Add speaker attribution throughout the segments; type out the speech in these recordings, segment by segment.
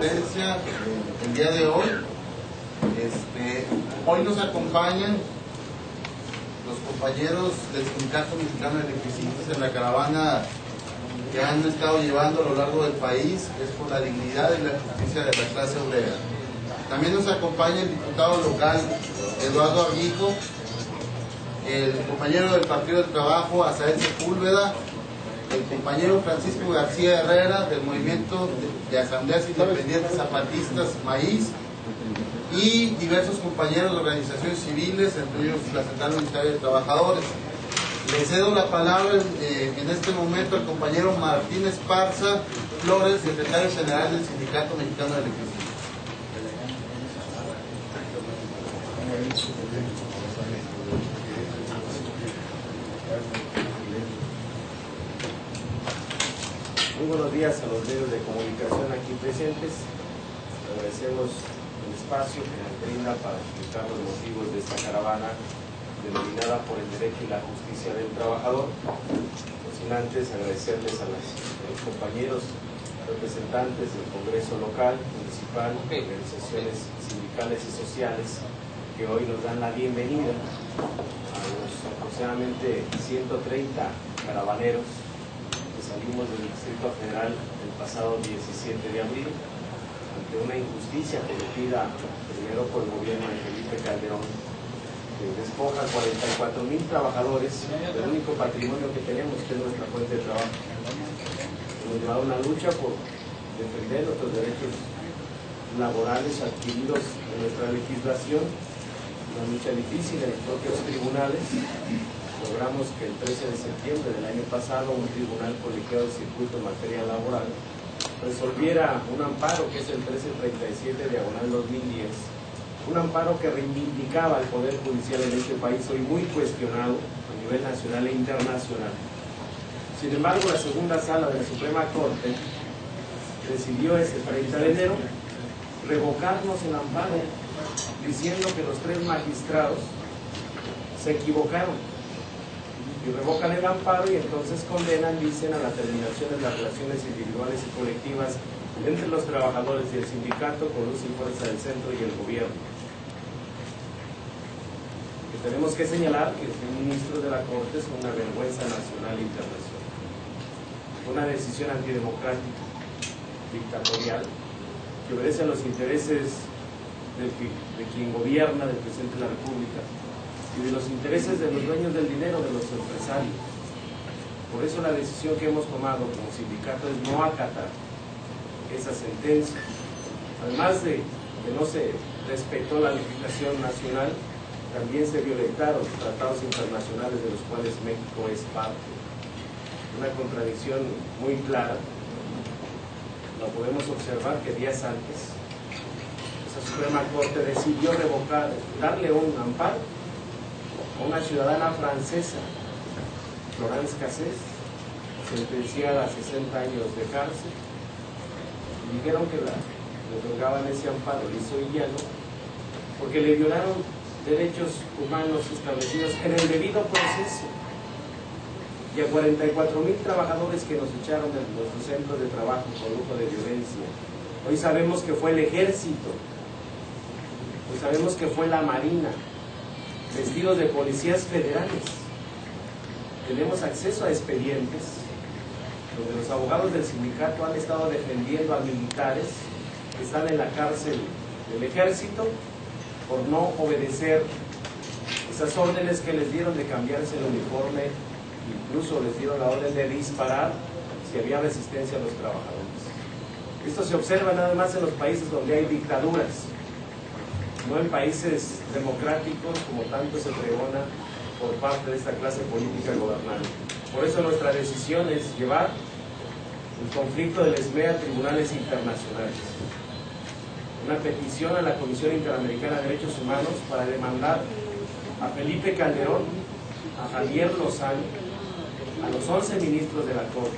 Speaker 1: asistencia el día de hoy. Hoy nos acompañan los compañeros del Sindicato Mexicano de Electricistas en la caravana que han estado llevando a lo largo del país, que es por la dignidad y la justicia de la clase obrera. También nos acompaña el diputado local Eduardo Arbijo, el compañero del Partido del Trabajo Azael Sepúlveda, el compañero Francisco García Herrera del Movimiento de Asambleas Independientes Zapatistas Maíz, y diversos compañeros de organizaciones civiles, entre ellos la Central Unitaria de Trabajadores. Le cedo la palabra en este momento al compañero Martín Esparza Flores, secretario general del Sindicato Mexicano de Electricistas.
Speaker 2: Muy buenos días a los medios de comunicación aquí presentes. Agradecemos el espacio que nos brinda para explicar los motivos de esta caravana denominada por el derecho y la justicia del trabajador. No sin antes agradecerles a los compañeros representantes del Congreso local, municipal, organizaciones sindicales y sociales que hoy nos dan la bienvenida a los aproximadamente 130 caravaneros que salimos del Distrito Federal el pasado 17 de abril ante una injusticia cometida primero por el gobierno de Felipe Calderón, que despoja a 44,000 trabajadores del único patrimonio que tenemos, que es nuestra fuente de trabajo. Hemos llevado una lucha por defender nuestros derechos laborales adquiridos en nuestra legislación, una lucha difícil en los propios tribunales. Logramos que el 13 de septiembre del año pasado un tribunal colegiado de circuito en materia laboral resolviera un amparo, que es el 1337/2010, un amparo que reivindicaba al Poder Judicial en este país, hoy muy cuestionado a nivel nacional e internacional. Sin embargo, la segunda sala de la Suprema Corte decidió ese 30 de enero revocarnos el amparo, diciendo que los 3 magistrados se equivocaron y revocan el amparo, y entonces condenan, dicen, a la terminación de las relaciones individuales y colectivas entre los trabajadores y el sindicato con luz y fuerza del centro y el gobierno. Y tenemos que señalar que el ministro de la Corte es una vergüenza nacional e internacional, una decisión antidemocrática, dictatorial, que obedece a los intereses de quien gobierna, del presidente de la República, y de los intereses de los dueños del dinero, de los empresarios. Por eso la decisión que hemos tomado como sindicato es no acatar esa sentencia. Además de que no se respetó la legislación nacional, también se violentaron los tratados internacionales de los cuales México es parte. Una contradicción muy clara. Lo podemos observar que días antes esa Suprema Corte decidió revocar, darle un amparo a una ciudadana francesa, Florence Cassés, sentenciada a 60 años de cárcel, y dijeron que le otorgaban ese amparo, le hizo villano, porque le violaron derechos humanos establecidos en el debido proceso, y a 44,000 trabajadores que nos echaron de nuestros centros de trabajo con lujo de violencia. Hoy sabemos que fue el ejército, hoy sabemos que fue la marina, vestidos de policías federales. Tenemos acceso a expedientes donde los abogados del sindicato han estado defendiendo a militares que están en la cárcel del ejército por no obedecer esas órdenes que les dieron de cambiarse el uniforme. Incluso les dieron la orden de disparar si había resistencia a los trabajadores. Esto se observa nada más en los países donde hay dictaduras, no en países democráticos como tanto se pregona por parte de esta clase política gobernante. Por eso nuestra decisión es llevar el conflicto del SME a tribunales internacionales. Una petición a la Comisión Interamericana de Derechos Humanos para demandar a Felipe Calderón, a Javier Lozano, a los 11 ministros de la Corte,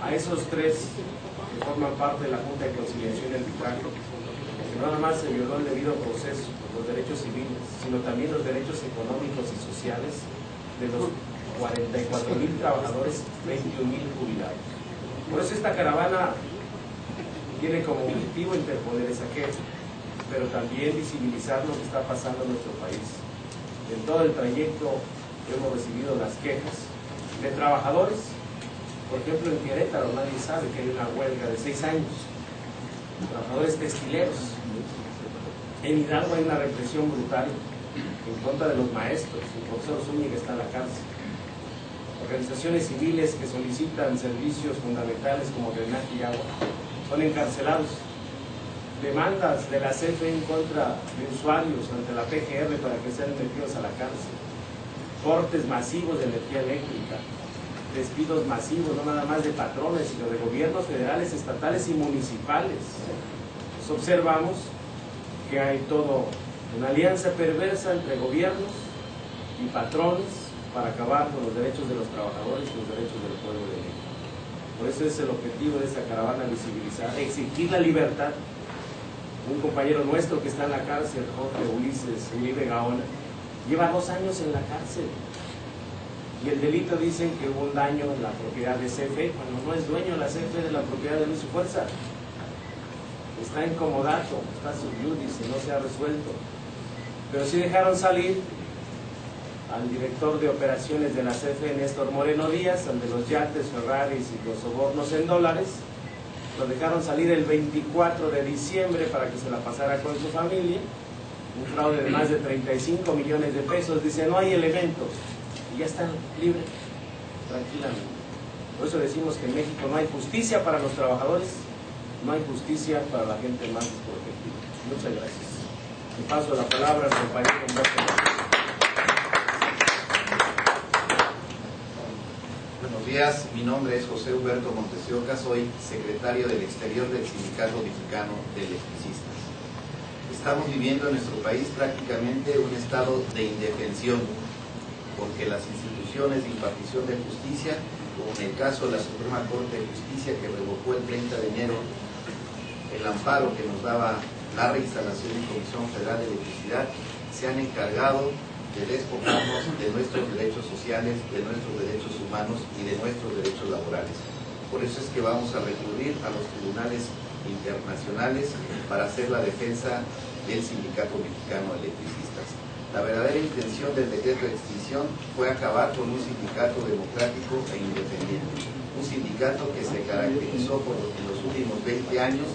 Speaker 2: a esos 3 que forman parte de la Junta de Conciliación y Arbitraje, que no nada más se violó el debido proceso, los derechos civiles, sino también los derechos económicos y sociales de los 44,000 trabajadores, 21,000 jubilados. Por eso esta caravana tiene como objetivo interponer esa queja, pero también visibilizar lo que está pasando en nuestro país. En todo el trayecto hemos recibido las quejas de trabajadores. Por ejemplo, en Querétaro nadie sabe que hay una huelga de 6 años, trabajadores textileros. En Hidalgo hay una represión brutal en contra de los maestros. El profesor Zúñiga está en la cárcel. Organizaciones civiles que solicitan servicios fundamentales como drenaje y agua son encarcelados. Demandas de la CFE en contra de usuarios ante la PGR para que sean metidos a la cárcel. Cortes masivos de energía eléctrica. Despidos masivos, no nada más de patrones, sino de gobiernos federales, estatales y municipales. Pues observamos que hay todo una alianza perversa entre gobiernos y patrones para acabar con los derechos de los trabajadores y los derechos del pueblo de México. Por eso es el objetivo de esta caravana, visibilizar, exigir la libertad. Un compañero nuestro que está en la cárcel, Jorge Ulises Uribe Gaona, lleva 2 años en la cárcel. Y el delito dicen que hubo un daño en la propiedad de CFE, cuando no es dueño la CFE de la propiedad de Luis y Fuerza. Está en comodato, está sub iudice, no se ha resuelto. Pero sí dejaron salir al director de operaciones de la CFE, Néstor Moreno Díaz, ante los yates, Ferraris y los sobornos en dólares. Lo dejaron salir el 24 de diciembre para que se la pasara con su familia. Un fraude de más de 35 millones de pesos. Dice, no hay elementos. Y ya están libres, tranquilamente. Por eso decimos que en México no hay justicia para los trabajadores, no hay justicia para la gente más desprotegida. Muchas gracias. Le paso la palabra al compañero Humberto.
Speaker 3: Buenos días, mi nombre es José Humberto Montesioca, soy secretario del Exterior del Sindicato Mexicano de Electricistas. Estamos viviendo en nuestro país prácticamente un estado de indefensión, porque las instituciones de impartición de justicia, como en el caso de la Suprema Corte de Justicia, que revocó el 30 de enero el amparo que nos daba la reinstalación en Comisión Federal de Electricidad, se han encargado de despojarnos de nuestros derechos sociales, de nuestros derechos humanos y de nuestros derechos laborales. Por eso es que vamos a recurrir a los tribunales internacionales para hacer la defensa del Sindicato Mexicano de Electricistas. La verdadera intención del decreto de extinción fue acabar con un sindicato democrático e independiente, un sindicato que se caracterizó en los últimos 20 años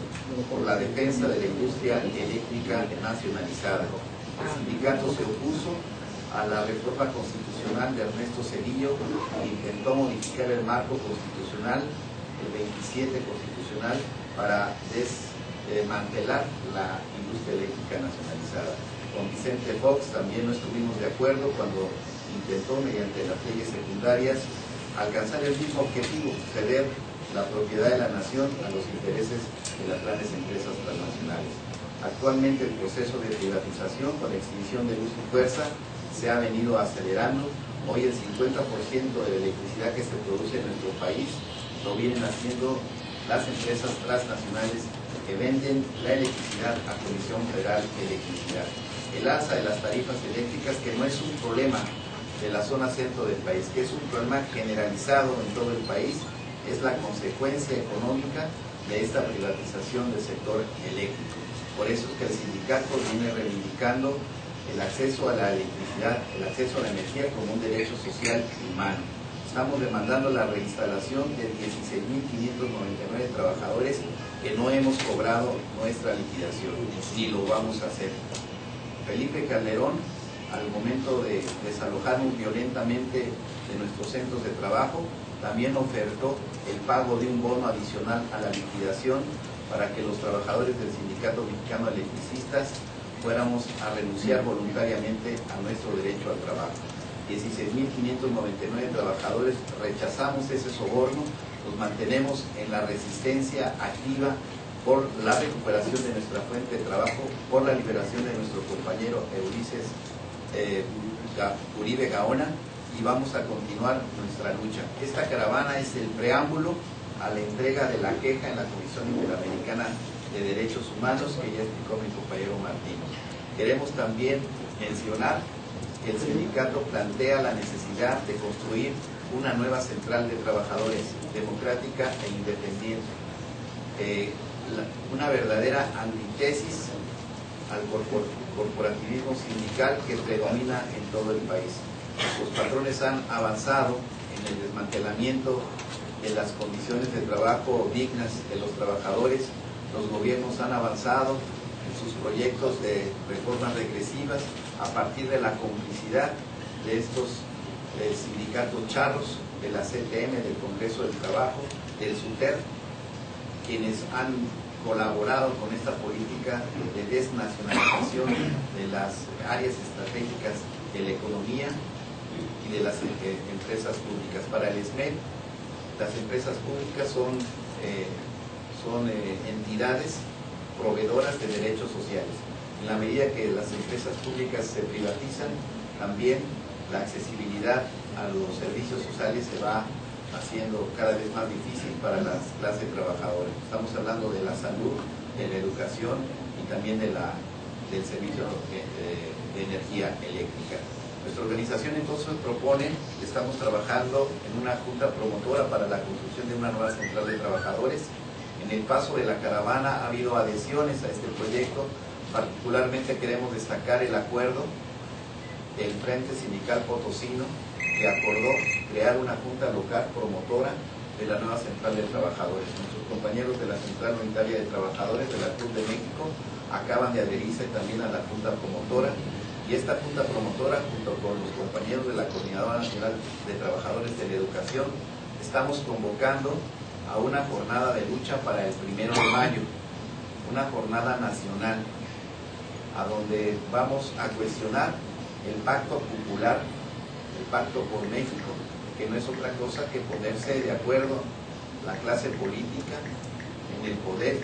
Speaker 3: por la defensa de la industria eléctrica nacionalizada. El sindicato se opuso a la reforma constitucional de Ernesto Zedillo e intentó modificar el marco constitucional, el 27 constitucional, para desmantelar la industria eléctrica nacionalizada. Con Vicente Fox también no estuvimos de acuerdo cuando intentó, mediante las leyes secundarias, alcanzar el mismo objetivo, ceder la propiedad de la nación a los intereses de las grandes empresas transnacionales. Actualmente el proceso de privatización con la extinción de Luz y Fuerza se ha venido acelerando. Hoy el 50% de la electricidad que se produce en nuestro país lo vienen haciendo las empresas transnacionales que venden la electricidad a Comisión Federal de Electricidad. El alza de las tarifas eléctricas, que no es un problema de la zona centro del país, que es un problema generalizado en todo el país, es la consecuencia económica de esta privatización del sector eléctrico. Por eso es que el sindicato viene reivindicando el acceso a la electricidad, el acceso a la energía como un derecho social y humano. Estamos demandando la reinstalación de 16.599 trabajadores que no hemos cobrado nuestra liquidación, ni lo vamos a hacer. Felipe Calderón, al momento de desalojarnos violentamente de nuestros centros de trabajo, también ofertó el pago de un bono adicional a la liquidación para que los trabajadores del Sindicato Mexicano de Electricistas fuéramos a renunciar voluntariamente a nuestro derecho al trabajo. 16.599 trabajadores rechazamos ese soborno, nos mantenemos en la resistencia activa por la recuperación de nuestra fuente de trabajo, por la liberación de nuestro compañero Ulises Uribe Gaona, y vamos a continuar nuestra lucha. Esta caravana es el preámbulo a la entrega de la queja en la Comisión Interamericana de Derechos Humanos, que ya explicó mi compañero Martín. Queremos también mencionar que el sindicato plantea la necesidad de construir una nueva central de trabajadores democrática e independiente. una verdadera antítesis al corporativismo sindical que predomina en todo el país. Los patrones han avanzado en el desmantelamiento de las condiciones de trabajo dignas de los trabajadores. Los gobiernos han avanzado en sus proyectos de reformas regresivas a partir de la complicidad de estos sindicatos charros, de la CTM, del Congreso del Trabajo, del SUTER, quienes han colaborado con esta política de desnacionalización de las áreas estratégicas de la economía y de las empresas públicas. Para el SMED, las empresas públicas son entidades proveedoras de derechos sociales. En la medida que las empresas públicas se privatizan, también la accesibilidad a los servicios sociales se va haciendo cada vez más difícil para las clases trabajadoras. Estamos hablando de la salud, de la educación y también del servicio de energía eléctrica. Nuestra organización entonces propone, estamos trabajando en una junta promotora para la construcción de una nueva central de trabajadores. En el paso de la caravana ha habido adhesiones a este proyecto. Particularmente queremos destacar el acuerdo del Frente Sindical Potosino, que acordó crear una junta local promotora de la nueva central de trabajadores. Nuestros compañeros de la Central Unitaria de Trabajadores de la Cruz de México acaban de adherirse también a la junta promotora, y esta junta promotora, junto con los compañeros de la Coordinadora Nacional de Trabajadores de la Educación, estamos convocando a una jornada de lucha para el 1 de mayo, una jornada nacional, a donde vamos a cuestionar el pacto popular, el pacto por México, que no es otra cosa que ponerse de acuerdo la clase política en el poder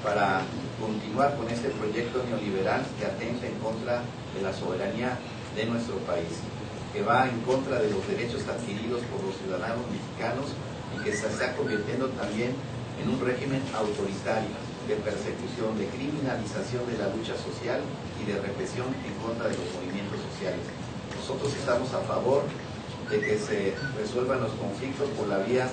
Speaker 3: para continuar con este proyecto neoliberal que atenta en contra de la soberanía de nuestro país, que va en contra de los derechos adquiridos por los ciudadanos mexicanos y que se está convirtiendo también en un régimen autoritario de persecución, de criminalización de la lucha social y de represión en contra de los movimientos sociales. Nosotros estamos a favor de que se resuelvan los conflictos por la vía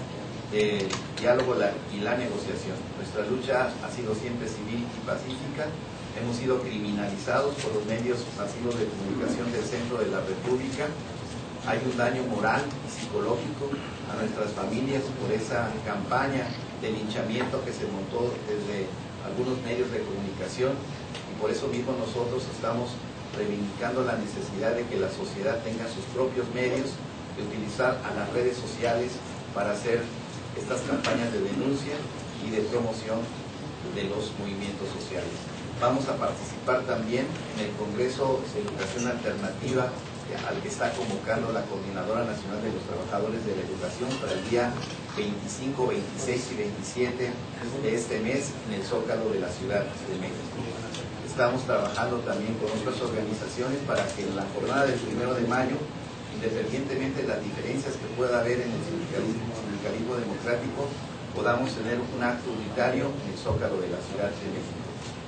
Speaker 3: del diálogo y la negociación. Nuestra lucha ha sido siempre civil y pacífica. Hemos sido criminalizados por los medios masivos de comunicación del centro de la República. Hay un daño moral y psicológico a nuestras familias por esa campaña de linchamiento que se montó desde algunos medios de comunicación, y por eso mismo nosotros estamos reivindicando la necesidad de que la sociedad tenga sus propios medios, de utilizar a las redes sociales para hacer estas campañas de denuncia y de promoción de los movimientos sociales. Vamos a participar también en el Congreso de Educación Alternativa al que está convocando la Coordinadora Nacional de los Trabajadores de la Educación para el día 25, 26 y 27 de este mes en el Zócalo de la Ciudad de México. Estamos trabajando también con otras organizaciones para que en la jornada del 1 de mayo, independientemente de las diferencias que pueda haber en el sindicalismo democrático, podamos tener un acto unitario en el Zócalo de la Ciudad de México.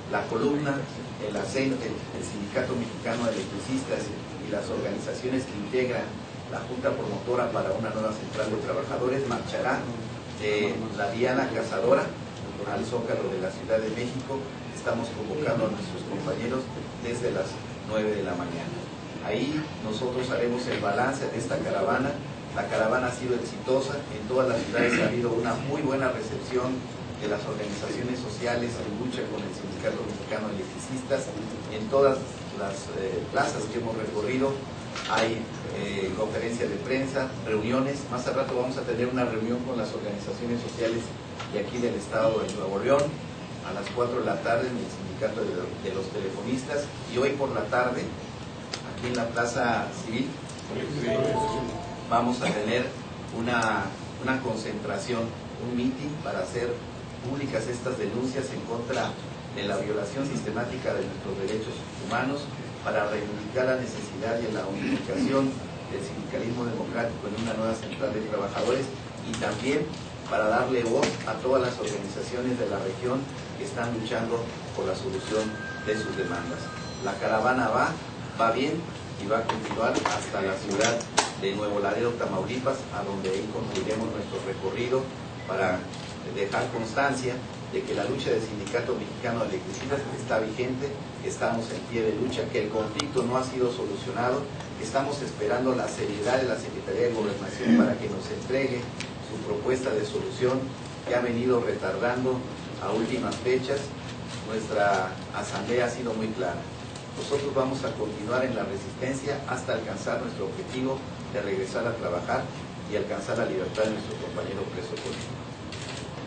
Speaker 3: La columna, el ACENTE, el Sindicato Mexicano de Electricistas y las organizaciones que integran la Junta Promotora para una nueva central de trabajadores marchará de la Diana Cazadora al Zócalo de la Ciudad de México. Estamos convocando a nuestros compañeros desde las 9 de la mañana. Ahí nosotros haremos el balance de esta caravana. La caravana ha sido exitosa, en todas las ciudades ha habido una muy buena recepción de las organizaciones sociales en lucha con el Sindicato Mexicano de Electricistas. En todas las plazas que hemos recorrido hay conferencias de prensa, reuniones. Más al rato vamos a tener una reunión con las organizaciones sociales de aquí del estado de Nuevo León a las 4 de la tarde en el Sindicato de los Telefonistas, y hoy por la tarde aquí en la Plaza Civil vamos a tener una concentración, un meeting para hacer públicas estas denuncias en contra de la violación sistemática de nuestros derechos humanos, para reivindicar la necesidad de la unificación del sindicalismo democrático en una nueva central de trabajadores, y también para darle voz a todas las organizaciones de la región que están luchando por la solución de sus demandas. La caravana va bien y va a continuar hasta la ciudad de Nuevo Laredo, Tamaulipas, a donde ahí concluiremos nuestro recorrido para dejar constancia de que la lucha del Sindicato Mexicano de Electricistas está vigente, que estamos en pie de lucha, que el conflicto no ha sido solucionado, que estamos esperando la seriedad de la Secretaría de Gobernación para que nos entregue su propuesta de solución, que ha venido retardando a últimas fechas. Nuestra asamblea ha sido muy clara. Nosotros vamos a continuar en la resistencia hasta alcanzar nuestro objetivo de regresar a trabajar y alcanzar la libertad de nuestro compañero preso político.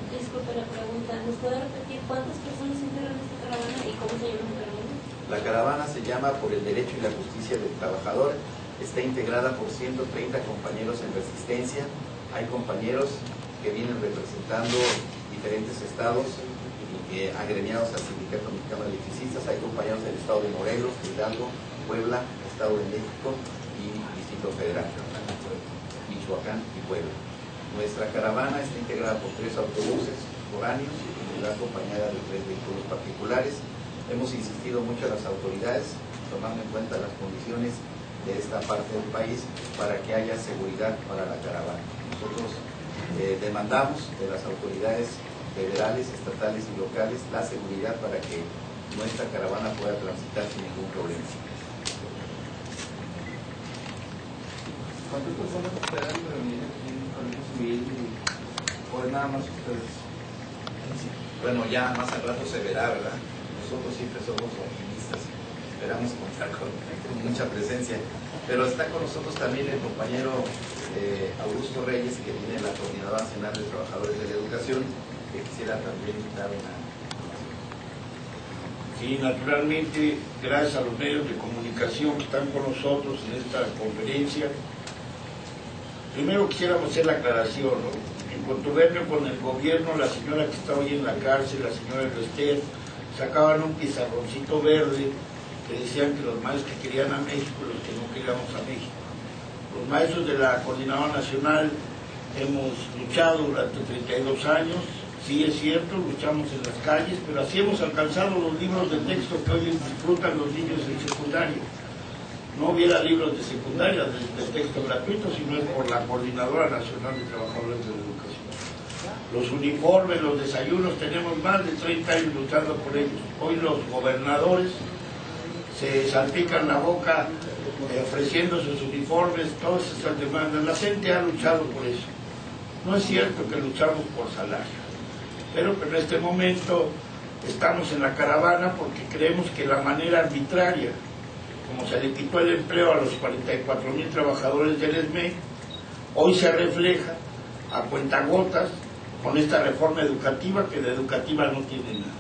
Speaker 4: Disculpe la pregunta, ¿nos puede repetir cuántas personas integran esta caravana y cómo se llama la caravana?
Speaker 3: La caravana se llama Por el Derecho y la Justicia del Trabajador. Está integrada por 130 compañeros en resistencia. Hay compañeros que vienen representando diferentes estados agremiados al Sindicato Mexicano de Electricistas. Hay compañeros del estado de Morelos, Hidalgo, Puebla, Estado de México y Distrito Federal, Michoacán y Puebla. Nuestra caravana está integrada por 3 autobuses foráneos y va acompañada de 3 vehículos particulares. Hemos insistido mucho a las autoridades, tomando en cuenta las condiciones de esta parte del país, para que haya seguridad para la caravana. Nosotros demandamos de las autoridades federales, estatales y locales la seguridad para que nuestra caravana pueda transitar sin ningún problema.
Speaker 5: ¿Cuántas personas esperan reunir en el Colegio Civil o es nada más ustedes?
Speaker 3: Bueno, ya más al rato se verá, ¿verdad? Nosotros siempre somos optimistas, esperamos contar con mucha presencia, pero está con nosotros también el compañero Augusto Reyes, que viene de la Coordinadora Nacional de Trabajadores de la Educación, que quisiera también dar una...
Speaker 6: Sí, naturalmente, gracias a los medios de comunicación que están con nosotros en esta conferencia. Primero quisiéramos hacer la aclaración, ¿no? En contubernio con el gobierno, la señora que está hoy en la cárcel, la señora Rester, sacaban un pizarroncito verde que decían que los maestros que querían a México, los que no queríamos a México. Los maestros de la Coordinadora Nacional hemos luchado durante 32 años, sí es cierto, luchamos en las calles, pero así hemos alcanzado los libros de texto que hoy disfrutan los niños en secundaria. No hubiera libros de secundaria de texto gratuito, sino es por la Coordinadora Nacional de Trabajadores de la Educación. Los uniformes, los desayunos, tenemos más de 30 años luchando por ellos. Hoy los gobernadores se salpican la boca ofreciendo sus uniformes, todas esas demandas. La gente ha luchado por eso. No es cierto que luchamos por salario, pero en este momento estamos en la caravana porque creemos que la manera arbitraria, como se le quitó el empleo a los 44,000 trabajadores del ESME, hoy se refleja a cuentagotas con esta reforma educativa, que de educativa no tiene nada.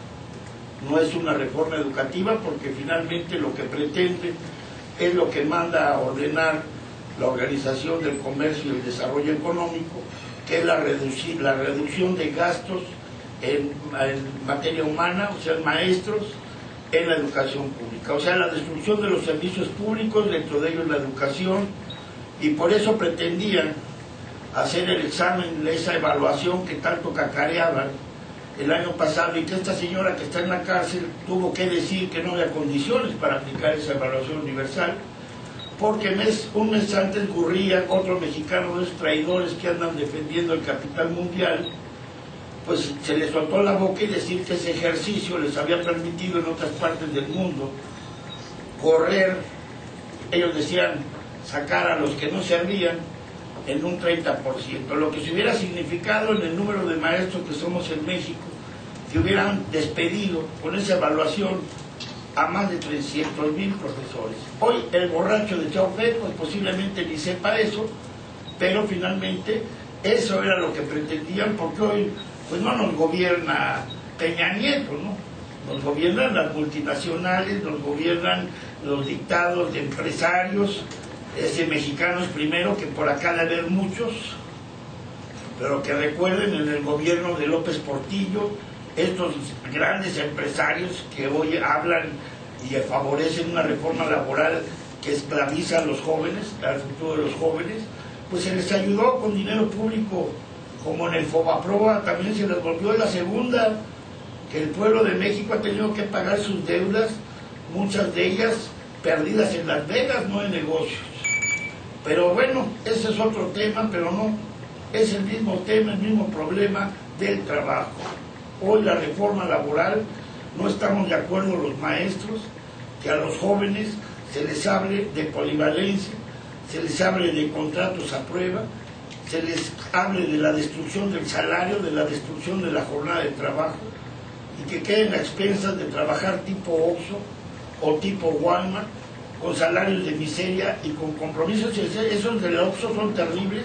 Speaker 6: No es una reforma educativa porque finalmente lo que pretende es lo que manda a ordenar la Organización del Comercio y el Desarrollo Económico, que es la reducción de gastos en materia humana, o sea, maestros, en la educación pública, o sea, la destrucción de los servicios públicos, dentro de ellos la educación, y por eso pretendían hacer el examen, esa evaluación que tanto cacareaban el año pasado, y que esta señora que está en la cárcel tuvo que decir que no había condiciones para aplicar esa evaluación universal, porque un mes antes Gurría, otro mexicano de esos traidores que andan defendiendo el capital mundial, pues se les soltó la boca y decir que ese ejercicio les había permitido en otras partes del mundo correr, ellos decían, sacar a los que no servían en un 30%, lo que se hubiera significado en el número de maestros que somos en México, que hubieran despedido con esa evaluación a más de 300,000 profesores. Hoy el borracho de Chauvet pues posiblemente ni sepa eso, pero finalmente eso era lo que pretendían, porque hoy pues no nos gobierna Peña Nieto, ¿no? Nos gobiernan las multinacionales, nos gobiernan los dictados de empresarios, mexicanos primero, que por acá debe haber muchos, pero que recuerden en el gobierno de López Portillo, estos grandes empresarios que hoy hablan y favorecen una reforma laboral que esclaviza a los jóvenes, al futuro de los jóvenes, pues se les ayudó con dinero público, como en el Fobaproa también se les volvió la segunda, que el pueblo de México ha tenido que pagar sus deudas, muchas de ellas perdidas en Las Vegas, no en negocios. Pero bueno, ese es otro tema, pero no, es el mismo tema, el mismo problema del trabajo. Hoy la reforma laboral, no estamos de acuerdo los maestros que a los jóvenes se les hable de polivalencia, se les hable de contratos a prueba, se les hable de la destrucción del salario, de la destrucción de la jornada de trabajo, y que queden a expensas de trabajar tipo Oxxo o tipo Walmart, con salarios de miseria y con compromisos. Esos del Oxxo son terribles.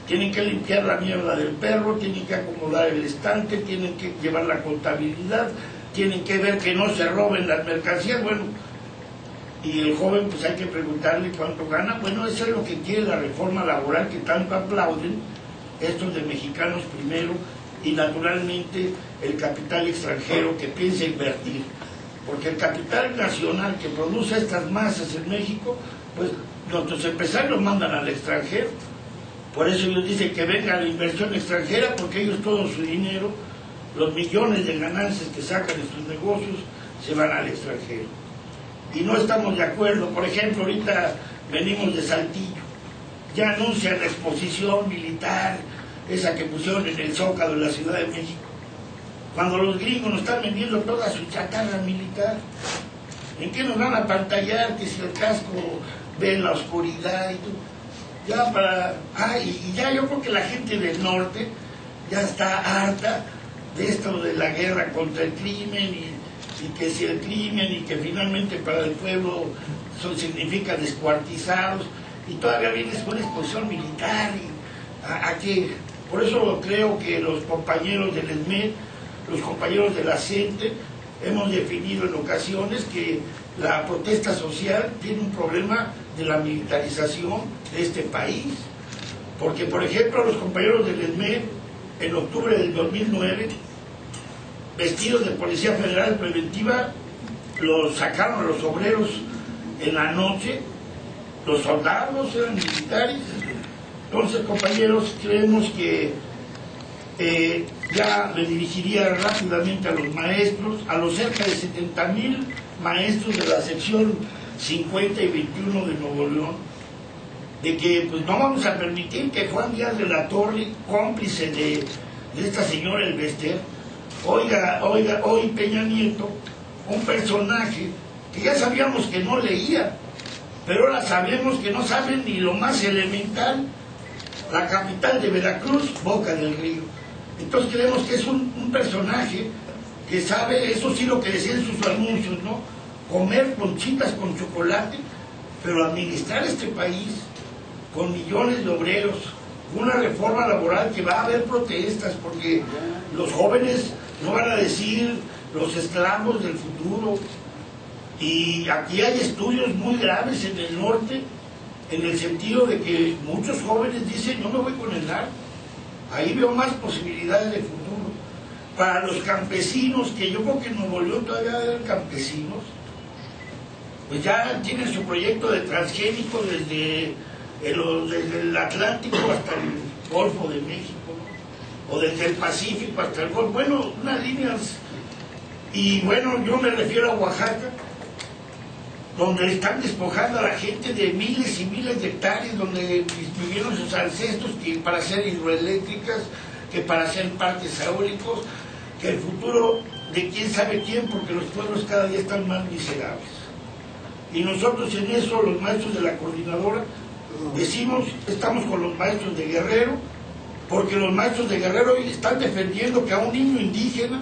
Speaker 6: Tienen que limpiar la mierda del perro, tienen que acomodar el estante, tienen que llevar la contabilidad, tienen que ver que no se roben las mercancías. Bueno, y el joven, pues hay que preguntarle cuánto gana. Bueno, eso es lo que quiere la reforma laboral que tanto aplauden estos de Mexicanos Primero, y naturalmente el capital extranjero que piensa invertir. Porque el capital nacional que produce estas masas en México, pues nuestros empresarios mandan al extranjero. Por eso ellos dicen que venga la inversión extranjera, porque ellos todo su dinero, los millones de ganancias que sacan de sus negocios, se van al extranjero. Y no estamos de acuerdo. Por ejemplo, ahorita venimos de Saltillo, ya anuncian la exposición militar, esa que pusieron en el Zócalo de la Ciudad de México, cuando los gringos nos están vendiendo toda su chatarra militar. ¿En qué nos van a pantallar? Que si el casco ve en la oscuridad y todo. Ya para... y ya yo creo que la gente del norte ya está harta de esto de la guerra contra el crimen, y que si el crimen, y que finalmente para el pueblo significa descuartizados, y todavía vienes con una exposición militar. Por eso creo que los compañeros del ESMED, los compañeros de la CENTE, hemos definido en ocasiones que la protesta social tiene un problema de la militarización de este país. Porque, por ejemplo, los compañeros del ESMED, en octubre del 2009, vestidos de Policía Federal Preventiva, los sacaron a los obreros en la noche. Los soldados eran militares. Entonces, compañeros, creemos que ya me dirigiría rápidamente a los maestros, a los cerca de 70,000 maestros de la sección 50 y 21 de Nuevo León, de que pues no vamos a permitir que Juan Díaz de la Torre, cómplice de esta señora Elvester, hoy Peña Nieto, un personaje que ya sabíamos que no leía, pero ahora sabemos que no saben ni lo más elemental. La capital de Veracruz, Boca del Río. Entonces creemos que es un personaje que sabe, eso sí lo que decían sus anuncios, ¿no? Comer conchitas con chocolate, pero administrar este país con millones de obreros, una reforma laboral que va a haber protestas, porque los jóvenes no van a decir los esclavos del futuro. Y aquí hay estudios muy graves en el norte, en el sentido de que muchos jóvenes dicen, no me voy con el narco, ahí veo más posibilidades de futuro. Para los campesinos, que yo creo que en Nuevo León todavía eran campesinos, pues ya tienen su proyecto de transgénico desde el Atlántico hasta el Golfo de México, ¿no? O desde el Pacífico hasta el Golfo, bueno, unas líneas. Y bueno, yo me refiero a Oaxaca, donde están despojando a la gente de miles y miles de hectáreas, donde vivieron sus ancestros, que para hacer hidroeléctricas, que para hacer parques eólicos, que el futuro de quién sabe quién, porque los pueblos cada día están más miserables. Y nosotros en eso, los maestros de la coordinadora, decimos, estamos con los maestros de Guerrero, porque los maestros de Guerrero hoy están defendiendo que a un niño indígena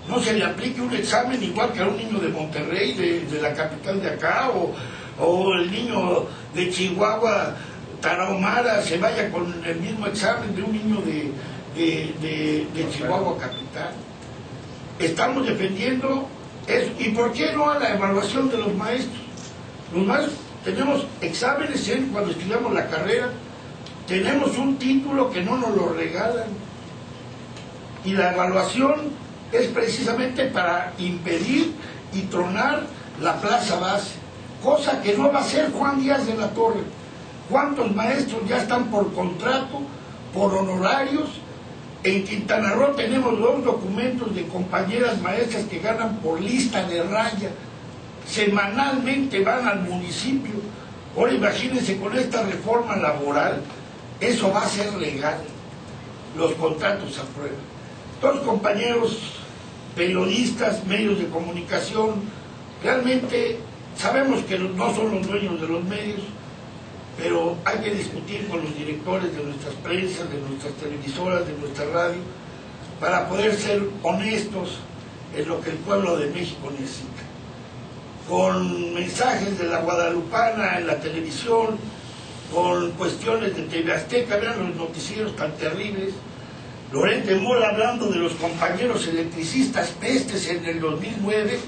Speaker 6: no se le aplique un examen igual que a un niño de Monterrey, de la capital de acá, o el niño de Chihuahua, Tarahumara, se vaya con el mismo examen de un niño de Chihuahua capital. Estamos defendiendo eso. ¿Y por qué no a la evaluación de los maestros? Los maestros tenemos exámenes cuando estudiamos la carrera, tenemos un título que no nos lo regalan, y la evaluación es precisamente para impedir y tronar la plaza base, cosa que no va a hacer Juan Díaz de la Torre. ¿Cuántos maestros ya están por contrato, por honorarios? En Quintana Roo tenemos 2 documentos de compañeras maestras que ganan por lista de raya, semanalmente van al municipio. Ahora imagínense, con esta reforma laboral, eso va a ser legal, los contratos a prueba. todos los compañeros periodistas, medios de comunicación, realmente sabemos que no son los dueños de los medios, pero hay que discutir con los directores de nuestras prensas, de nuestras televisoras, de nuestra radio, para poder ser honestos en lo que el pueblo de México necesita. Con mensajes de la Guadalupana en la televisión, con cuestiones de TV Azteca, vean los noticieros tan terribles, Lorente Mola hablando de los compañeros electricistas pestes en el 2009,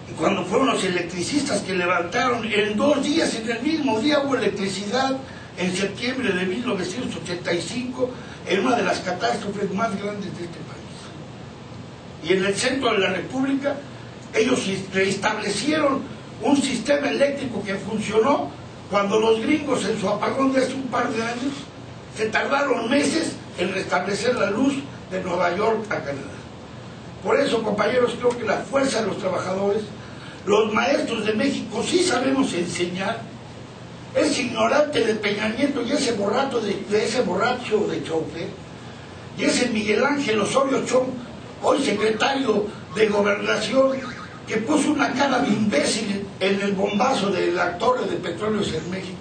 Speaker 6: y cuando fueron los electricistas que levantaron, en 2 días, en el mismo día hubo electricidad, en septiembre de 1985, en una de las catástrofes más grandes de este país. Y en el centro de la República, ellos restablecieron un sistema eléctrico que funcionó cuando los gringos en su apagón de hace un par de años se tardaron meses en restablecer la luz de Nueva York a Canadá. Por eso, compañeros, creo que la fuerza de los trabajadores, los maestros de México, sí sabemos enseñar. Es ignorante de Peña Nieto y ese borracho de chofer, y ese Miguel Ángel Osorio Chong, hoy secretario de Gobernación, que puso una cara de imbécil en el bombazo de la torre de petróleos en México.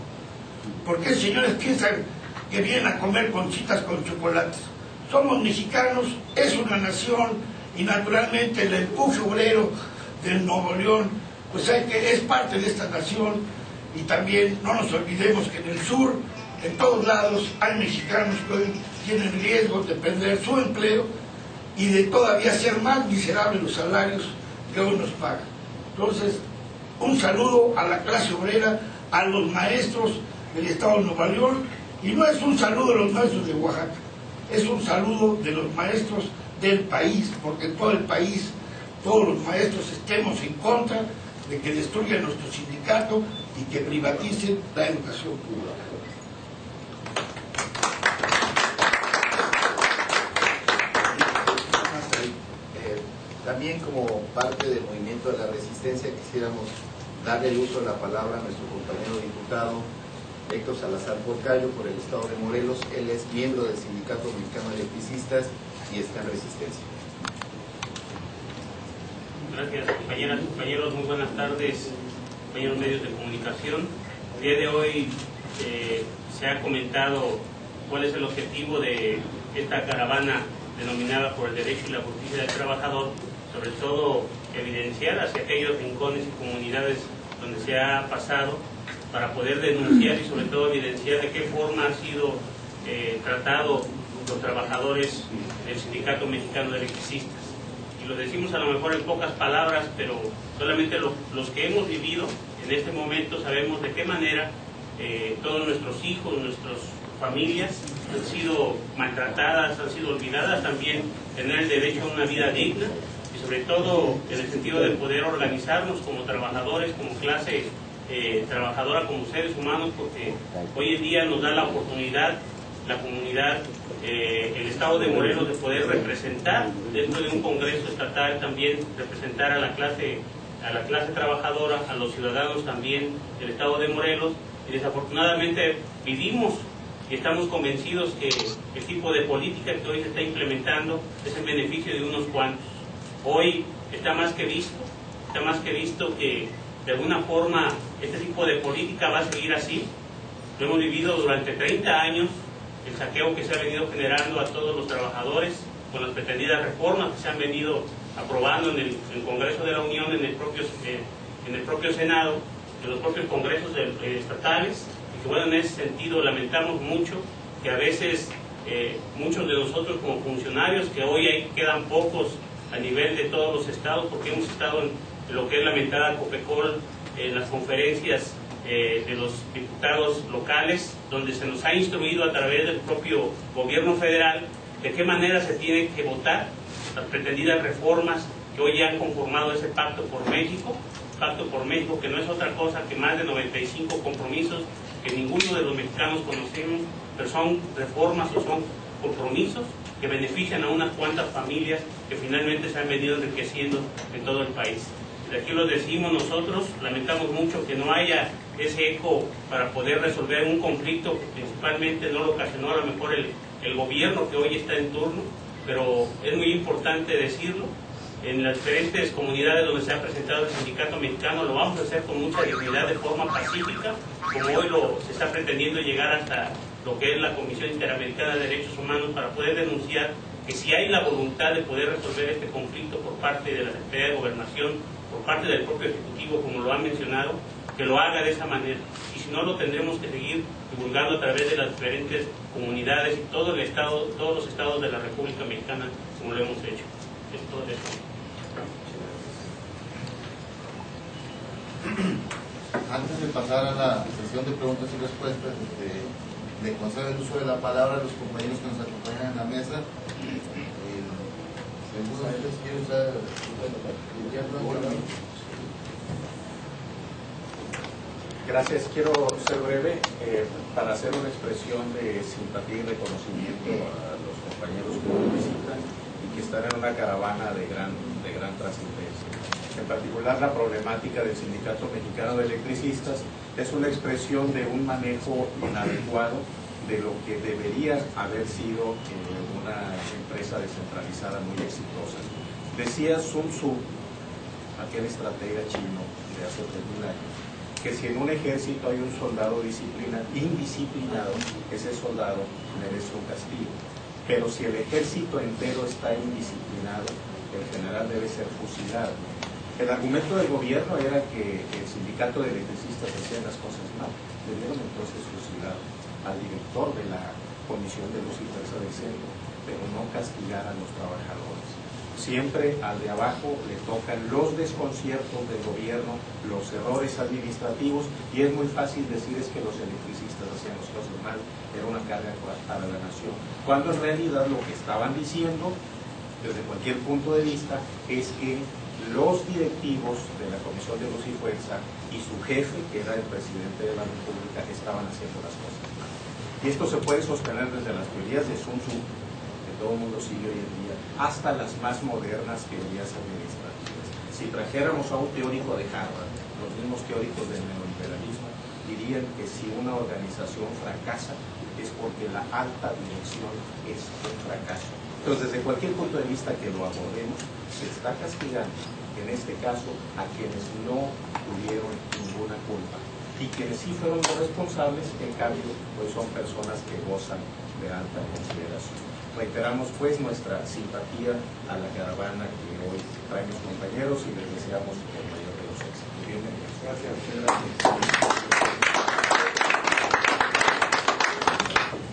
Speaker 6: Porque señores piensan que vienen a comer conchitas con chocolates. Somos mexicanos, es una nación, y naturalmente el empuje obrero del Nuevo León, pues es parte de esta nación. Y también no nos olvidemos que en el sur, en todos lados, hay mexicanos que hoy tienen riesgos de perder su empleo y de todavía ser más miserables los salarios que hoy nos pagan. Entonces, un saludo a la clase obrera, a los maestros del Estado de Nuevo León, y no es un saludo de los maestros de Oaxaca, es un saludo de los maestros del país, porque en todo el país, todos los maestros estemos en contra de que destruyan nuestro sindicato y que privaticen la educación pública.
Speaker 3: También como parte del movimiento de la resistencia quisiéramos darle el uso de la palabra a nuestro compañero diputado Héctor Salazar Porcayo por el Estado de Morelos. Él es miembro del Sindicato Mexicano de Electricistas y está en resistencia.
Speaker 7: Gracias, compañeras y compañeros, muy buenas tardes, compañeros medios de comunicación. El día de hoy se ha comentado cuál es el objetivo de esta caravana denominada por el derecho y la justicia del trabajador, sobre todo evidenciar hacia aquellos rincones y comunidades donde se ha pasado para poder denunciar y sobre todo evidenciar de qué forma han sido tratados los trabajadores del Sindicato Mexicano de Electricistas. Y lo decimos a lo mejor en pocas palabras, pero solamente los que hemos vivido en este momento sabemos de qué manera todos nuestros hijos, nuestras familias han sido maltratadas, han sido olvidadas, también tener el derecho a una vida digna y sobre todo en el sentido de poder organizarnos como trabajadores, como clase trabajadora, como seres humanos, porque hoy en día nos da la oportunidad la comunidad, el Estado de Morelos, de poder representar dentro de un Congreso estatal, también representar a la clase trabajadora, a los ciudadanos también del Estado de Morelos. Y desafortunadamente vivimos y estamos convencidos que el tipo de política que hoy se está implementando es en beneficio de unos cuantos. Hoy está más que visto que de alguna forma este tipo de política va a seguir así. Lo hemos vivido durante 30 años, el saqueo que se ha venido generando a todos los trabajadores con las pretendidas reformas que se han venido aprobando en el Congreso de la Unión, en el propio Senado, en los propios congresos estatales, y que bueno, en ese sentido lamentamos mucho que a veces muchos de nosotros como funcionarios, que hoy quedan pocos a nivel de todos los estados, porque hemos estado en lo que es la mentada COPECOL, en las conferencias de los diputados locales, donde se nos ha instruido a través del propio gobierno federal de qué manera se tienen que votar las pretendidas reformas que hoy han conformado ese Pacto por México que no es otra cosa que más de 95 compromisos que ninguno de los mexicanos conocemos, pero son reformas o son compromisos que benefician a unas cuantas familias que finalmente se han venido enriqueciendo en todo el país. De aquí lo decimos nosotros, lamentamos mucho que no haya ese eco para poder resolver un conflicto que principalmente no lo ocasionó a lo mejor el gobierno que hoy está en turno, pero es muy importante decirlo. En las diferentes comunidades donde se ha presentado el sindicato mexicano lo vamos a hacer con mucha dignidad, de forma pacífica, como hoy se está pretendiendo llegar hasta lo que es la Comisión Interamericana de Derechos Humanos, para poder denunciar que si hay la voluntad de poder resolver este conflicto por parte de la Secretaría de Gobernación, por parte del propio Ejecutivo, como lo han mencionado, que lo haga de esa manera. Y si no, lo tendremos que seguir divulgando a través de las diferentes comunidades y todo el estado, todos los estados de la República Mexicana, como lo hemos hecho. Es todo eso.
Speaker 1: Antes de pasar a la sesión de preguntas y respuestas, le concedo el uso de la palabra a los compañeros que nos acompañan en la mesa. ¿Alguno de ustedes quiere usar?
Speaker 8: Gracias. Quiero ser breve para hacer una expresión de simpatía y reconocimiento a los compañeros que nos visitan y que están en una caravana de gran trascendencia. En particular, la problemática del Sindicato Mexicano de Electricistas es una expresión de un manejo inadecuado de lo que debería haber sido una empresa descentralizada muy exitosa. Decía Sun Tzu, aquel estratega chino de hace 3000 años, que si en un ejército hay un soldado indisciplinado, ese soldado merece un castigo. Pero si el ejército entero está indisciplinado, el general debe ser fusilado. El argumento del gobierno era que el sindicato de electricistas hacía las cosas mal. Debieron entonces fusilar al director de la Comisión de Luz y Fuerza del Centro, pero no castigar a los trabajadores. Siempre al de abajo le tocan los desconciertos del gobierno, los errores administrativos, y es muy fácil decir es que los electricistas hacían las cosas mal, era una carga para la nación. Cuando en realidad lo que estaban diciendo, desde cualquier punto de vista, es que los directivos de la Comisión de Luz y Fuerza y su jefe, que era el presidente de la República, estaban haciendo las cosas mal. Y esto se puede sostener desde las teorías de Sun Tzu, que todo el mundo sigue hoy en día, hasta las más modernas teorías administrativas. Si trajéramos a un teórico de Harvard, los mismos teóricos del neoliberalismo dirían que si una organización fracasa es porque la alta dirección es un fracaso. Entonces, desde cualquier punto de vista que lo abordemos, se está castigando, en este caso, a quienes no tuvieron ninguna culpa. Y quienes sí fueron los responsables, en cambio, pues son personas que gozan de alta consideración. Reiteramos pues nuestra simpatía a la caravana que hoy traen los compañeros y les deseamos el mayor de los éxitos. Bienvenidos.
Speaker 2: Gracias.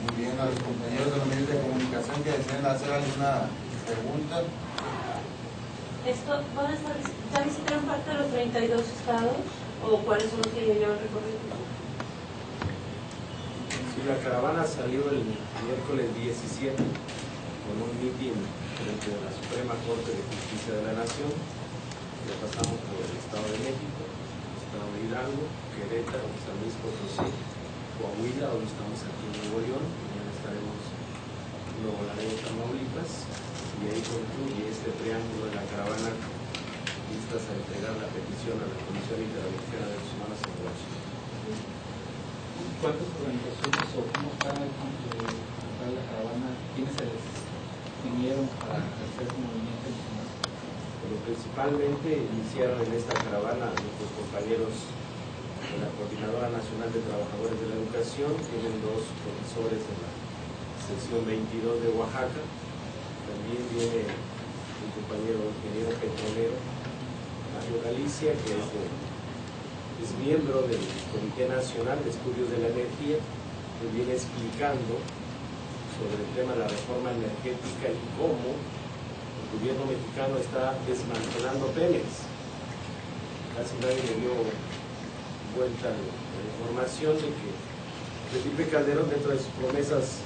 Speaker 1: Muy bien, a los compañeros de los medios de comunicación que deseen hacer alguna pregunta.
Speaker 4: ¿Ya visitaron parte de los 32 estados o cuáles son los que ya llevan recorrido?
Speaker 2: Sí, la caravana salió el miércoles 17 con un mitin frente a la Suprema Corte de Justicia de la Nación. Ya pasamos por el Estado de México, el Estado de Hidalgo, Querétaro, San Luis Potosí, Coahuila, hoy estamos aquí en Nuevo León, mañana estaremos en Nuevo Laredo, Tamaulipas, y ahí concluye este preámbulo de la caravana listas a entregar la petición a la Comisión Interamericana de Derechos Humanos en Washington.
Speaker 5: ¿Cuántas organizaciones o cómo está la caravana? ¿Quiénes se les unieron para hacer un movimiento nacional?
Speaker 2: Pero principalmente iniciaron en esta caravana nuestros compañeros de la Coordinadora Nacional de Trabajadores de la Educación, tienen dos profesores de la sección 22 de Oaxaca, también viene un compañero ingeniero petrolero, Mario Galicia, que es miembro del Comité Nacional de Estudios de la Energía, que viene explicando sobre el tema de la reforma energética y cómo el gobierno mexicano está desmantelando Pemex. Casi nadie le dio vuelta a la información de que Felipe Calderón, dentro de sus promesas,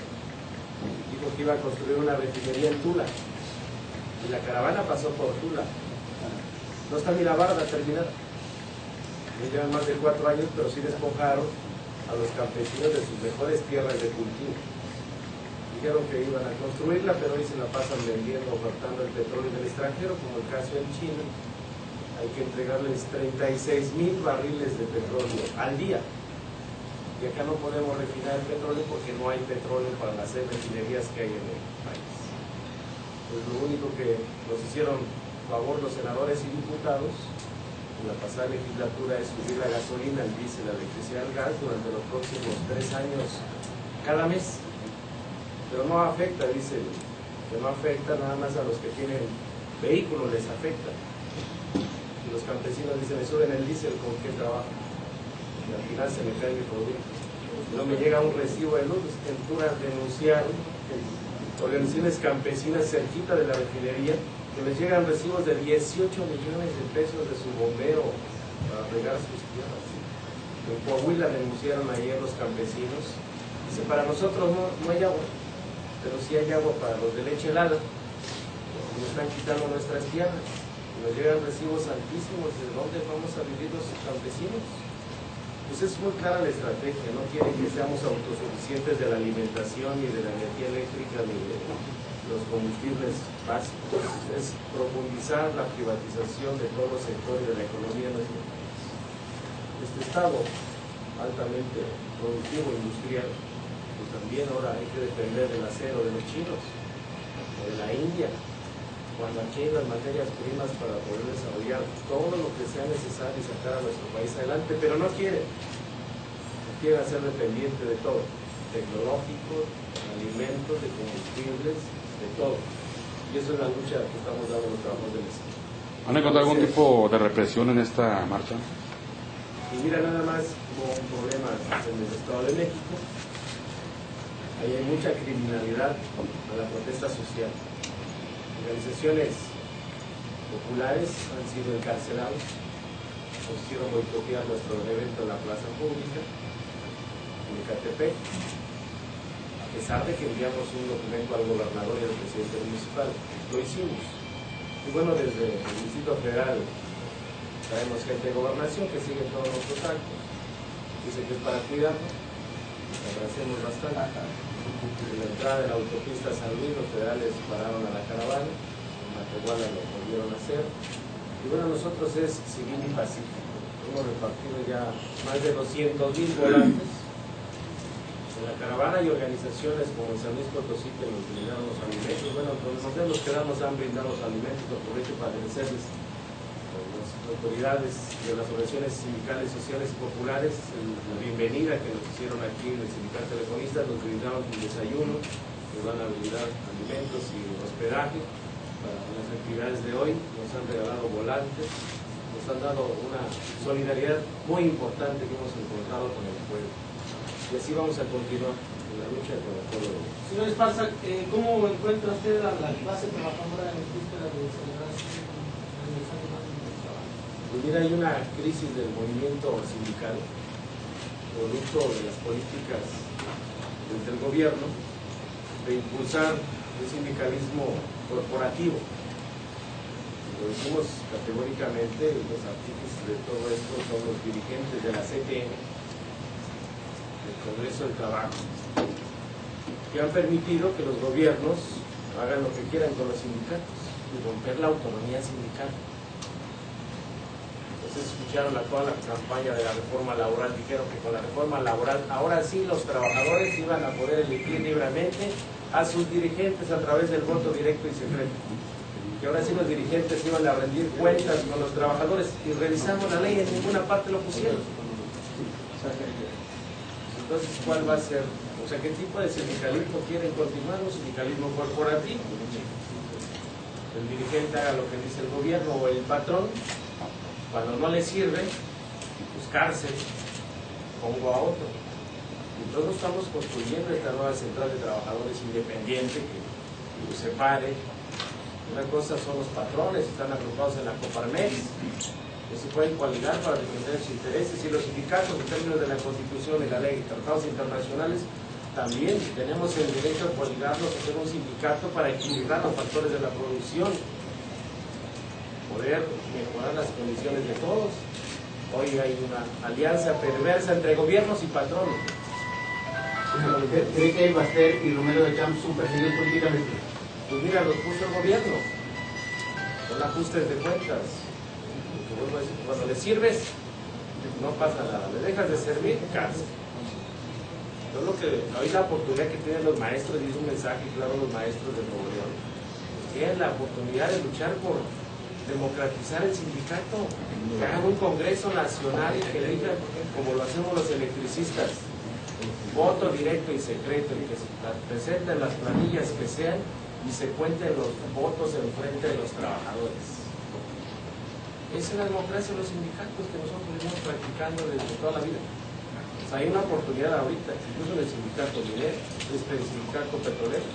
Speaker 2: dijo que iba a construir una refinería en Tula, y la caravana pasó por Tula. No está ni la barda terminada. Ya llevan más de 4 años, pero sí despojaron a los campesinos de sus mejores tierras de cultivo. Dijeron que iban a construirla, pero hoy se la pasan vendiendo, ofertando el petróleo del extranjero, como el caso en China. Hay que entregarles 36,000 barriles de petróleo al día. Y acá no podemos refinar el petróleo porque no hay petróleo para las 6 refinerías que hay en el país. Pues lo único que nos hicieron favor los senadores y diputados en la pasada legislatura es subir la gasolina, el diésel, la electricidad, el gas durante los próximos 3 años cada mes. Pero no afecta, dice, que no afecta nada más a los que tienen vehículos, les afecta. Y los campesinos dicen, me suben el diésel, ¿con qué trabajo? Y al final se me cae mi producto. No me llega un recibo de luz, Ventura denunciaron organizaciones campesinas cerquita de la refinería que les llegan recibos de 18 millones de pesos de su bombeo para regar sus tierras. En Coahuila denunciaron ayer los campesinos. Dice, para nosotros no hay agua, pero sí hay agua para los de leche helada. Nos están quitando nuestras tierras. Nos llegan recibos altísimos. ¿De dónde vamos a vivir los campesinos? Pues es muy clara la estrategia. No quieren que seamos autosuficientes de la alimentación, ni de la energía eléctrica, ni de los combustibles básicos. Es profundizar la privatización de todos los sectores de la economía de nuestro país. Este Estado altamente productivo industrial, pues también ahora hay que depender del acero de los chinos o de la India, cuando aquí hay las materias primas para poder desarrollar todo lo que sea necesario y sacar a nuestro país adelante, pero no quieren hacer dependiente de todo, tecnológico, de alimentos, de combustibles, de todo. Y eso es la lucha que estamos dando en los trabajos del Estado.
Speaker 9: ¿Han encontrado algún tipo de represión en esta marcha?
Speaker 2: Y mira, nada más hubo un problema en el Estado de México. Ahí hay mucha criminalidad a la protesta social. Organizaciones populares han sido encarcelados, nos hicieron boicotear nuestro evento en la plaza pública, en Ecatepec, a pesar de que enviamos un documento al gobernador y al presidente municipal. Lo hicimos. Y bueno, desde el Distrito Federal traemos gente de gobernación que sigue todos nuestros actos. Dice que es para cuidarnos, nos agradecemos bastante. En la entrada de la autopista San Luis, los federales pararon a la caravana, en Matehuala lo volvieron a hacer. Y bueno, nosotros es civil y pacífico. Hemos repartido ya más de 200,000 volantes en la caravana y organizaciones como en San Luis Potosí que nos brindaron los alimentos. Bueno, pues nosotros los que nos han brindado los alimentos, aprovecho para agradecerles a las autoridades de las organizaciones sindicales, sociales y populares la bienvenida que nos hicieron aquí en el Sindicato Telefonista. Nos brindaron un desayuno, nos van a brindar alimentos y hospedaje para las actividades de hoy, nos han regalado volantes, nos han dado una solidaridad muy importante que hemos encontrado con el pueblo. Y así vamos a continuar en la lucha con el pueblo.
Speaker 10: Señor Esparza, ¿cómo encuentra usted a la clase trabajadora en víspera de celebrar este aniversario más del trabajo?
Speaker 2: Pues mira, hay una crisis del movimiento sindical, producto de las políticas desde el gobierno de impulsar el sindicalismo corporativo. Lo decimos categóricamente, los artífices de todo esto son los dirigentes de la CTM, del Congreso del Trabajo, que han permitido que los gobiernos hagan lo que quieran con los sindicatos y romper la autonomía sindical. Entonces escucharon toda la campaña de la reforma laboral, dijeron que con la reforma laboral ahora sí los trabajadores iban a poder elegir libremente a sus dirigentes a través del voto directo y secreto. Que ahora sí los dirigentes iban a rendir cuentas con los trabajadores, y revisando la ley en ninguna parte lo pusieron. Entonces, ¿cuál va a ser? O sea, ¿qué tipo de sindicalismo quieren continuar? ¿Un sindicalismo corporativo? El dirigente haga lo que dice el gobierno o el patrón. Cuando no le sirve, pues cárcel, pongo a otro. Entonces estamos construyendo esta nueva central de trabajadores independiente que los separe. Una cosa son los patrones, están agrupados en la Coparmex, que se pueden coaligar para defender sus intereses, y los sindicatos, en términos de la Constitución y la ley y tratados internacionales, también tenemos el derecho a coaligarnos, a hacer un sindicato para equilibrar los factores de la producción, poder mejorar las condiciones de todos. Hoy hay una alianza perversa entre gobiernos y patrones.
Speaker 10: ¿Cree que Baster y Romero de Champs son perseguidos políticamente?
Speaker 2: Pues mira, los puso el gobierno, son ajustes de cuentas. Cuando le sirves, no pasa nada, le dejas de servir, cárcel. Entonces, hoy la oportunidad que tienen los maestros, y es un mensaje claro a los maestros de Nuevo León, tienen la oportunidad de luchar por democratizar el sindicato, que hagan un congreso nacional y que digan, como lo hacemos los electricistas, voto directo y secreto, y que se presenten las planillas que sean y se cuenten los votos en frente de los trabajadores. Esa es la democracia de los sindicatos que nosotros venimos practicando desde toda la vida. O sea, hay una oportunidad ahorita, incluso en el sindicato minero, el sindicato petrolero,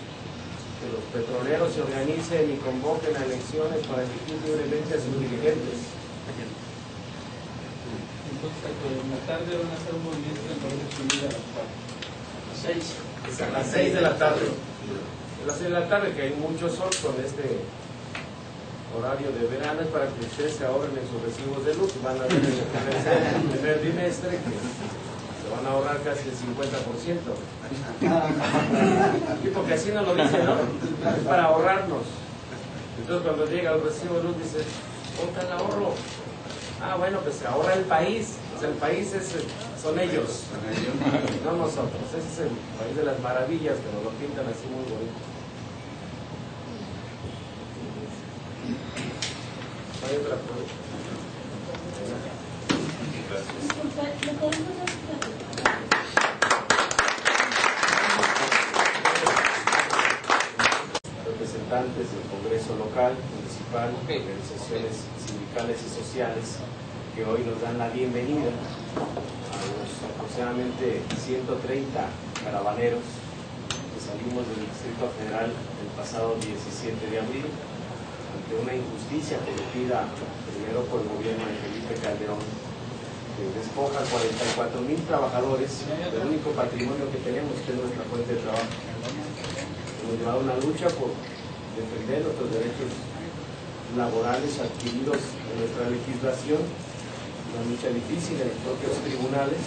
Speaker 2: que los petroleros se organicen y convoquen a elecciones para elegir libremente a sus dirigentes.
Speaker 5: Entonces, en la tarde van a hacer un movimiento en orden civil a las 4.
Speaker 2: Es a las 6 de la tarde. A las 6 de la tarde, que hay mucho sol con este horario de verano, para que ustedes se ahorren en sus recibos de luz. Van a ver en el primer trimestre que se van a ahorrar casi el 50%. Sí, porque así nos lo dicen, ¿no? Es para ahorrarnos. Entonces cuando llega el recibo de luz dice, ¿dónde está el ahorro? Ah, bueno, pues se ahorra el país. O sea, el país son ellos, no nosotros. Ese es el país de las maravillas, que nos lo pintan así muy bonito. ¿Hay otra pregunta?
Speaker 4: Disculpa, ¿le podemos dar
Speaker 2: representantes del Congreso local, municipal, organizaciones sindicales y sociales que hoy nos dan la bienvenida a los aproximadamente 130 caravaneros que salimos del Distrito Federal el pasado 17 de abril ante una injusticia cometida primero por el gobierno de Felipe Calderón, que despoja a 44,000 trabajadores del único patrimonio que tenemos, que es nuestra fuente de trabajo. Hemos llevado una lucha por defender nuestros derechos laborales adquiridos en nuestra legislación, una lucha difícil en los propios tribunales.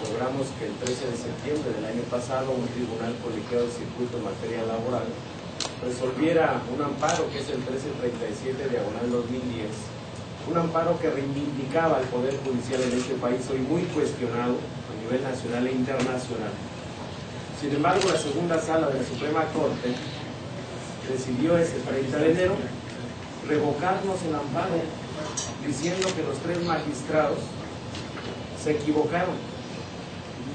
Speaker 2: Logramos que el 13 de septiembre del año pasado un tribunal colegiado de circuito en materia laboral resolviera un amparo, que es el 1337/2010, un amparo que reivindicaba al Poder Judicial en este país, hoy muy cuestionado a nivel nacional e internacional. Sin embargo, la segunda sala de la Suprema Corte decidió ese 30 de enero revocarnos el amparo, diciendo que los 3 magistrados se equivocaron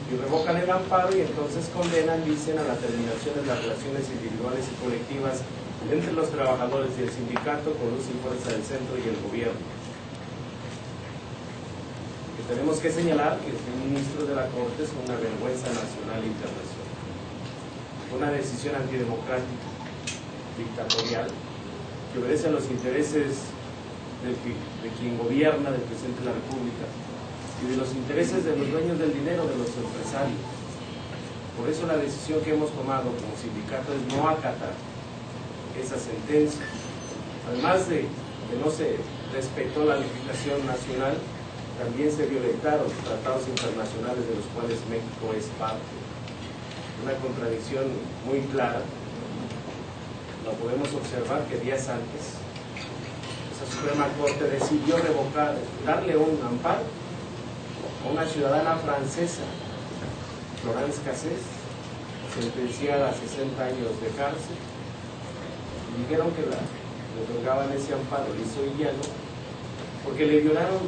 Speaker 2: y revocan el amparo, y entonces condenan, dicen, a la terminación de las relaciones individuales y colectivas entre los trabajadores y el sindicato con luz y fuerza del centro y el gobierno. Y tenemos que señalar que el ministro de la Corte es una vergüenza nacional e internacional, una decisión antidemocrática, dictatorial, que obedece a los intereses de quien gobierna, del presidente de la República, y de los intereses de los dueños del dinero, de los empresarios. Por eso la decisión que hemos tomado como sindicato es no acatar esa sentencia. Además de que no se respetó la legislación nacional, también se violentaron los tratados internacionales de los cuales México es parte. Una contradicción muy clara. Lo podemos observar que días antes esa Suprema Corte decidió revocar, darle un amparo a una ciudadana francesa, Florence Cassés, sentenciada a 60 años de cárcel, y dijeron que le otorgaban ese amparo, le hizo villano, porque le violaron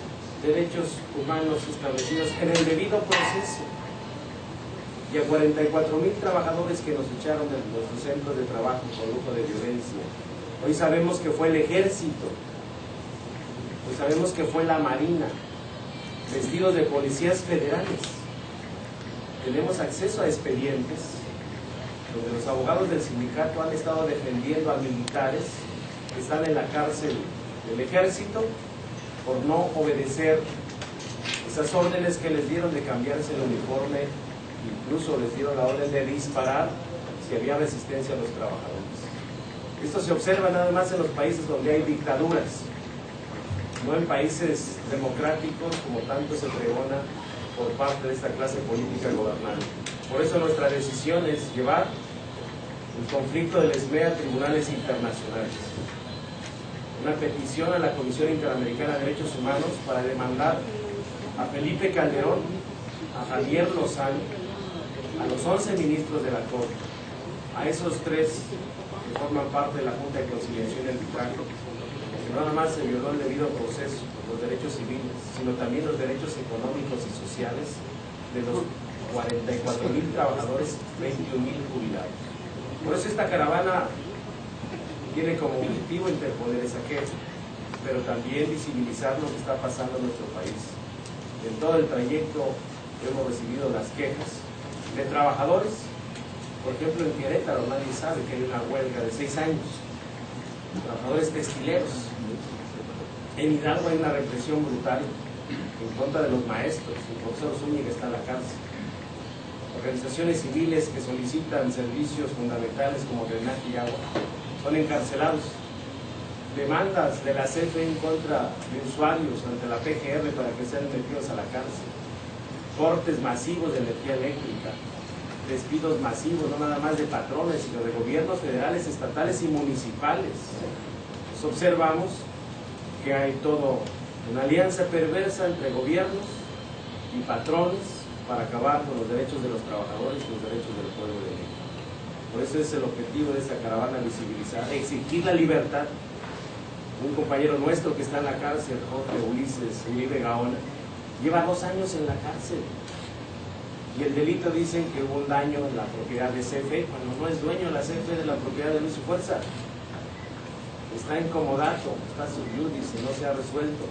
Speaker 2: derechos humanos establecidos en el debido proceso, y a 44,000 trabajadores que nos echaron de nuestros centros de trabajo con lujo de violencia. Hoy sabemos que fue el ejército, hoy sabemos que fue la marina, vestidos de policías federales. Tenemos acceso a expedientes donde los abogados del sindicato han estado defendiendo a militares que están en la cárcel del ejército por no obedecer esas órdenes que les dieron de cambiarse el uniforme. Incluso les dieron la orden de disparar si había resistencia a los trabajadores. Esto se observa nada más en los países donde hay dictaduras, no en países democráticos como tanto se pregona por parte de esta clase política gobernante. Por eso nuestra decisión es llevar el conflicto del SME a tribunales internacionales. Una petición a la Comisión Interamericana de Derechos Humanos para demandar a Felipe Calderón, a Javier Lozano, a los 11 ministros de la Corte, a esos 3 que forman parte de la Junta de Conciliación y Arbitraje, que no nada más se violó el debido proceso, los derechos civiles, sino también los derechos económicos y sociales de los 44,000 trabajadores, 21,000 jubilados. Por eso esta caravana tiene como objetivo interponer esa queja, pero también visibilizar lo que está pasando en nuestro país. En todo el trayecto hemos recibido las quejas de trabajadores. Por ejemplo, en Querétaro nadie sabe que hay una huelga de 6 años. Trabajadores textileros. En Hidalgo hay una represión brutal en contra de los maestros. El profesor Zúñiga está en la cárcel. Organizaciones civiles que solicitan servicios fundamentales como drenaje y agua son encarcelados. Demandas de la CFE en contra de usuarios ante la PGR para que sean metidos a la cárcel. Cortes masivos de energía eléctrica. Despidos masivos, no nada más de patrones, sino de gobiernos federales, estatales y municipales. Pues observamos que hay todo una alianza perversa entre gobiernos y patrones para acabar con los derechos de los trabajadores y los derechos del pueblo de México. Por eso es el objetivo de esta caravana, visibilizar, exigir la libertad. Un compañero nuestro que está en la cárcel, Jorge Ulises Uribe Gaona, lleva 2 años en la cárcel. Y el delito dicen que hubo un daño en la propiedad de CFE, cuando no es dueño la CFE de la propiedad de Luis y Fuerza. Está en comodato, está sub iudice, no se ha resuelto.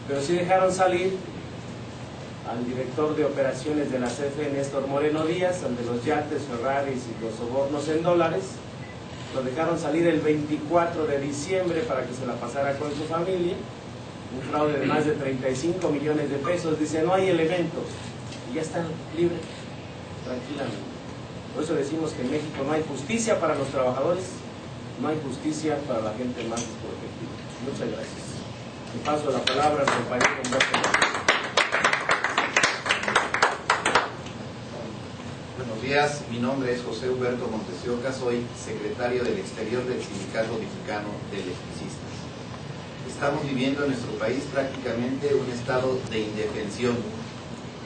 Speaker 2: Pero sí dejaron salir al director de operaciones de la CFE, Néstor Moreno Díaz, ante los yates, Ferraris y los sobornos en dólares. Lo dejaron salir el 24 de diciembre para que se la pasara con su familia. Un fraude de más de 35 millones de pesos. Dice, no hay elementos. Y ya están libres, tranquilamente. Por eso decimos que en México no hay justicia para los trabajadores, no hay justicia para la gente más desprotegida. Muchas gracias. Y paso la palabra al compañero Humberto.
Speaker 3: Buenos días, mi nombre es José Humberto Montesioca, soy secretario del Exterior del Sindicato Mexicano de Electricistas. Estamos viviendo en nuestro país prácticamente un estado de indefensión,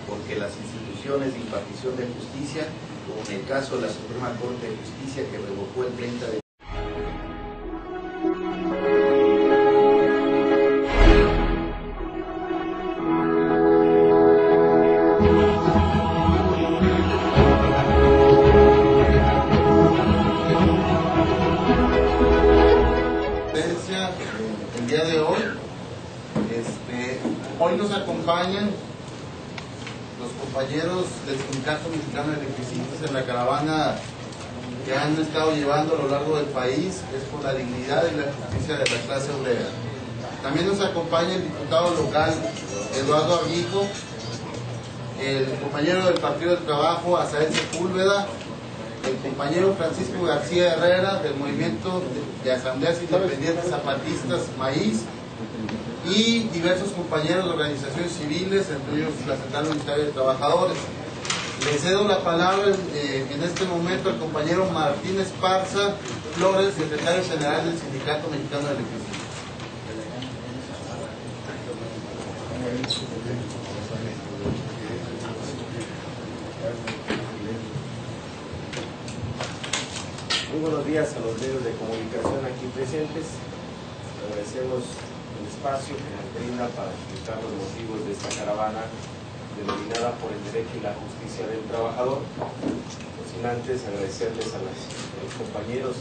Speaker 3: porque las instituciones de impartición de justicia, como en el caso de la Suprema Corte de Justicia que revocó el 30 de
Speaker 1: el día de hoy, hoy nos acompañan los compañeros del Sindicato Mexicano de Electricistas en la caravana que han estado llevando a lo largo del país, que es por la dignidad y la justicia de la clase obrera. También nos acompaña el diputado local Eduardo Aguijo, el compañero del Partido del Trabajo Azael Sepúlveda, el compañero Francisco García Herrera del Movimiento de Asambleas Independientes Zapatistas Maíz, y diversos compañeros de organizaciones civiles, entre ellos la Central Unitaria de Trabajadores. Le cedo la palabra en este momento al compañero Martín Esparza Flores, secretario general del Sindicato Mexicano de Electricistas.
Speaker 2: Muy buenos días a los medios de comunicación aquí presentes. Agradecemos el espacio que nos brinda para explicar los motivos de esta caravana denominada por el derecho y la justicia del trabajador. Sin antes agradecerles a los compañeros